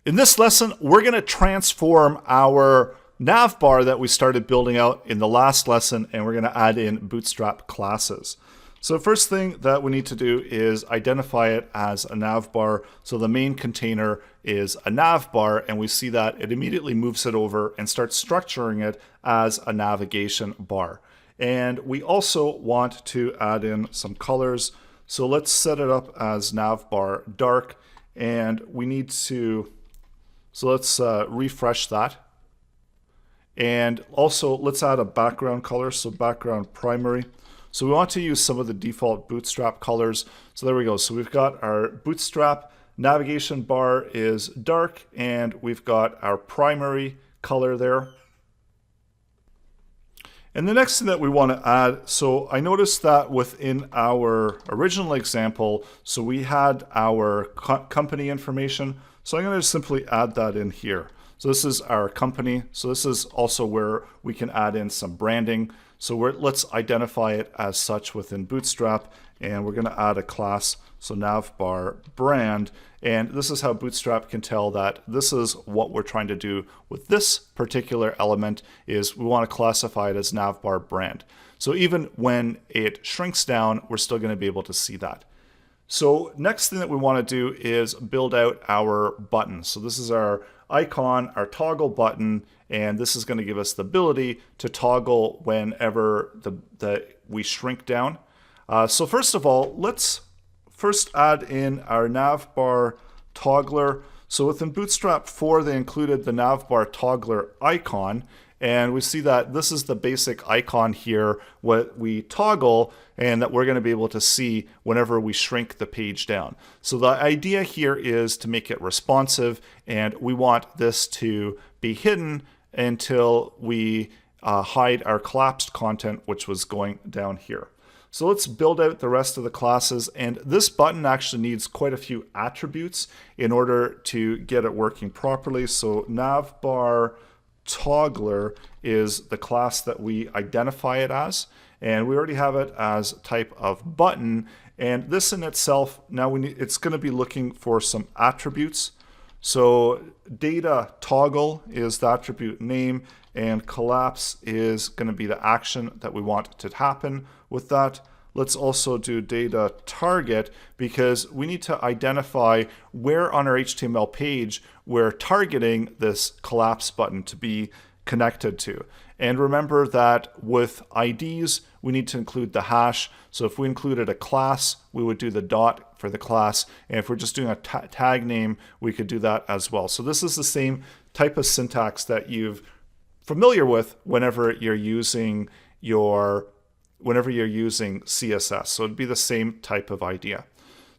In this lesson, we're going to transform our navbar that we started building out in the last lesson, and we're going to add in Bootstrap classes. So first thing that we need to do is identify it as a navbar. So the main container is a navbar, and we see that it immediately moves it over and starts structuring it as a navigation bar. And we also want to add in some colors. So let's set it up as navbar dark, and we need to, so let's refresh that. And also let's add a background color, so background primary. So we want to use some of the default Bootstrap colors. So there we go. So we've got our Bootstrap navigation bar is dark, and we've got our primary color there. And the next thing that we want to add, so I noticed that within our original example, so we had our company information. So I'm going to simply add that in here. So this is our company. So this is also where we can add in some branding. So let's identify it as such within Bootstrap, and we're going to add a class, so navbar brand. And this is how Bootstrap can tell that this is what we're trying to do with this particular element, is we want to classify it as navbar brand. So even when it shrinks down, we're still going to be able to see that. So next thing that we want to do is build out our button. So this is our icon, our toggle button, and this is going to give us the ability to toggle whenever we shrink down. So first of all, let's first add in our navbar toggler. So within Bootstrap 4, they included the navbar toggler icon, and we see that this is the basic icon here, what we toggle, and that we're going to be able to see whenever we shrink the page down. So the idea here is to make it responsive, and we want this to be hidden until we hide our collapsed content, which was going down here. So let's build out the rest of the classes, and this button actually needs quite a few attributes in order to get it working properly. So navbar toggler is the class that we identify it as, and we already have it as type of button. And this in itself, now it's going to be looking for some attributes. So data toggle is the attribute name, and collapse is going to be the action that we want to happen with that. Let's also do data target, because we need to identify where on our HTML page we're targeting this collapse button to be connected to. And remember that with IDs, we need to include the hash. So if we included a class, we would do the dot for the class. And if we're just doing a tag name, we could do that as well. So this is the same type of syntax that you're familiar with whenever you're using CSS. So it'd be the same type of idea.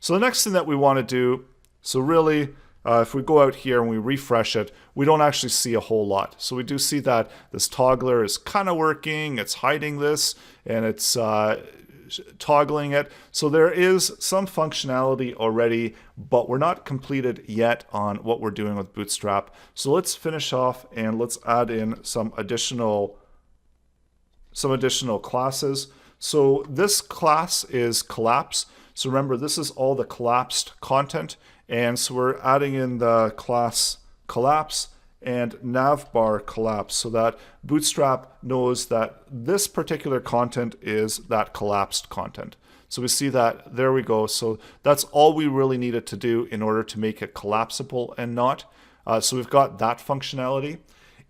So the next thing that we want to do, so really, if we go out here and we refresh it, we don't actually see a whole lot. So we do see that this toggler is kind of working, it's hiding this, and it's toggling it. So there is some functionality already, but we're not completed yet on what we're doing with Bootstrap. So let's finish off and let's add in some additional classes. So this class is collapse. So remember, this is all the collapsed content. And so we're adding in the class collapse and navbar collapse, so that Bootstrap knows that this particular content is that collapsed content. So we see that, there we go. So that's all we really needed to do in order to make it collapsible and not. So we've got that functionality.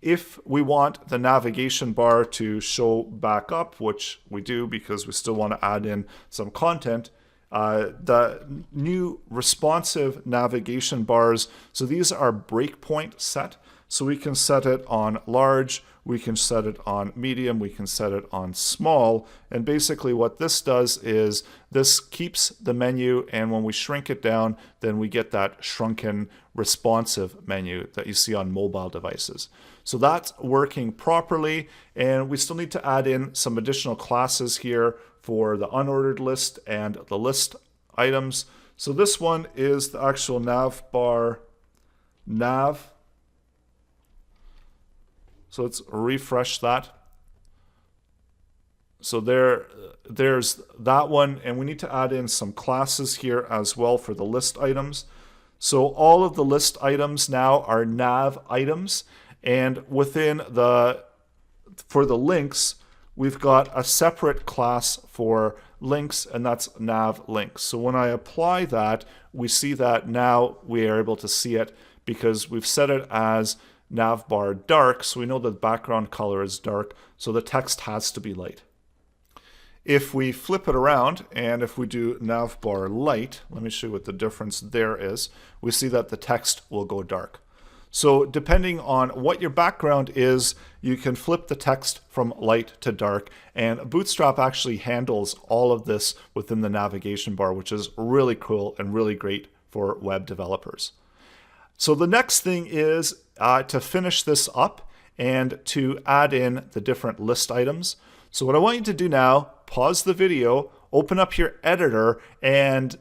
If we want the navigation bar to show back up, which we do because we still want to add in some content, the new responsive navigation bars, so these are breakpoint set. So we can set it on large, we can set it on medium, we can set it on small. And basically what this does is this keeps the menu, and when we shrink it down, then we get that shrunken responsive menu that you see on mobile devices. So that's working properly, and we still need to add in some additional classes here for the unordered list and the list items. So this one is the actual navbar nav. So let's refresh that. So there's that one, and we need to add in some classes here as well for the list items. So all of the list items now are nav items, and within for the links, we've got a separate class for links, and that's nav links. So when I apply that, we see that now we are able to see it because we've set it as navbar dark, so we know the background color is dark, so the text has to be light. If we flip it around and if we do navbar light, let me show you what the difference there is, we see that the text will go dark. So depending on what your background is, you can flip the text from light to dark, and Bootstrap actually handles all of this within the navigation bar, which is really cool and really great for web developers. So the next thing is to finish this up and to add in the different list items. So what I want you to do now, pause the video, open up your editor, and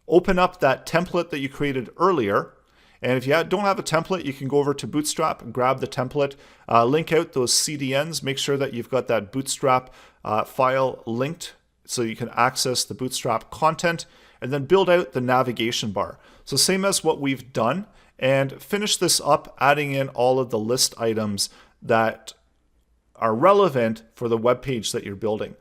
open up that template that you created earlier. And if you don't have a template, you can go over to Bootstrap and grab the template, link out those CDNs, make sure that you've got that Bootstrap file linked so you can access the Bootstrap content, and then build out the navigation bar. So same as what we've done, and finish this up, adding in all of the list items that are relevant for the web page that you're building.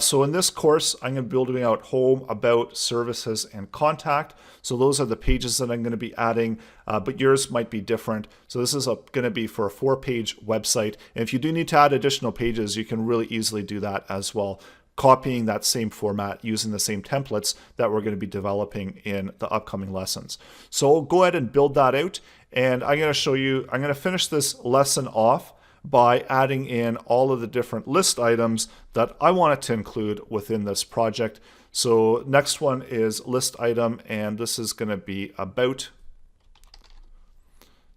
So in this course, I'm going to be building out home, about, services, and contact. So those are the pages that I'm going to be adding, but yours might be different. So this is going to be for a 4-page website. And if you do need to add additional pages, you can really easily do that as well, copying that same format, using the same templates that we're going to be developing in the upcoming lessons. So go ahead and build that out. And I'm going to show you, I'm going to finish this lesson off by adding in all of the different list items that I wanted to include within this project. So next one is list item, and this is going to be about.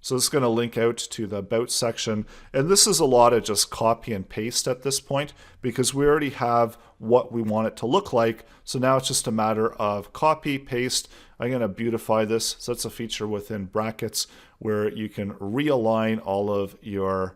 So this is going to link out to the about section. And this is a lot of just copy and paste at this point because we already have what we want it to look like. So now it's just a matter of copy, paste. I'm going to beautify this. So that's a feature within brackets where you can realign all of your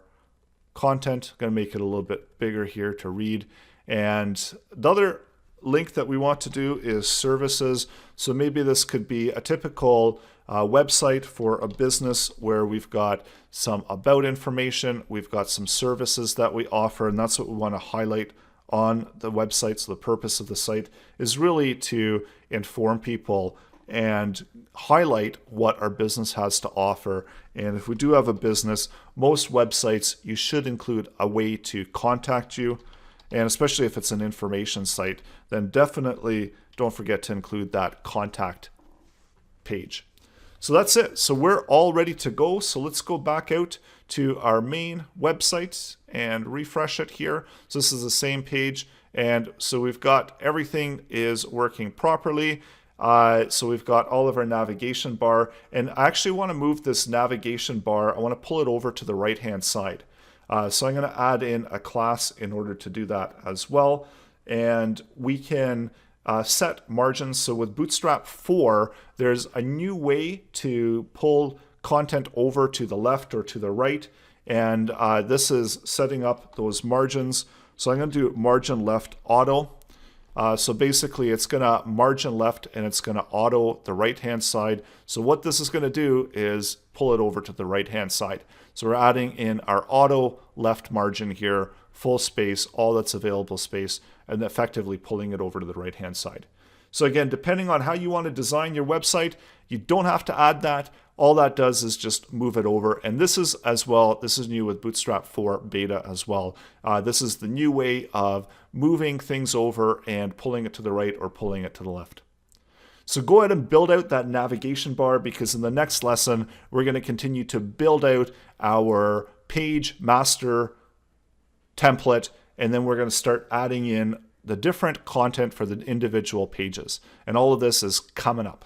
content. I'm going to make it a little bit bigger here to read. And the other link that we want to do is services. So maybe this could be a typical website for a business where we've got some about information, we've got some services that we offer, and that's what we want to highlight on the website. So the purpose of the site is really to inform people and highlight what our business has to offer. And if we do have a business, most websites, you should include a way to contact you. And especially if it's an information site, then definitely don't forget to include that contact page. So that's it. So we're all ready to go. So let's go back out to our main website and refresh it here. So this is the same page. And so we've got everything is working properly. So we've got all of our navigation bar, and I actually want to move this navigation bar. I want to pull it over to the right hand side. So I'm going to add in a class in order to do that as well. And we can set margins. So with Bootstrap 4, there's a new way to pull content over to the left or to the right. And this is setting up those margins. So I'm going to do margin left auto. So basically it's going to margin left and it's going to auto the right hand side. So what this is going to do is pull it over to the right hand side. So we're adding in our auto left margin here, full space, all that's available space, and effectively pulling it over to the right hand side. So again, depending on how you want to design your website, you don't have to add that. All that does is just move it over. And this is as well, this is new with Bootstrap 4 beta as well. This is the new way of moving things over and pulling it to the right or pulling it to the left. So go ahead and build out that navigation bar, because in the next lesson, we're going to continue to build out our page master template, and then we're going to start adding in the different content for the individual pages. And all of this is coming up.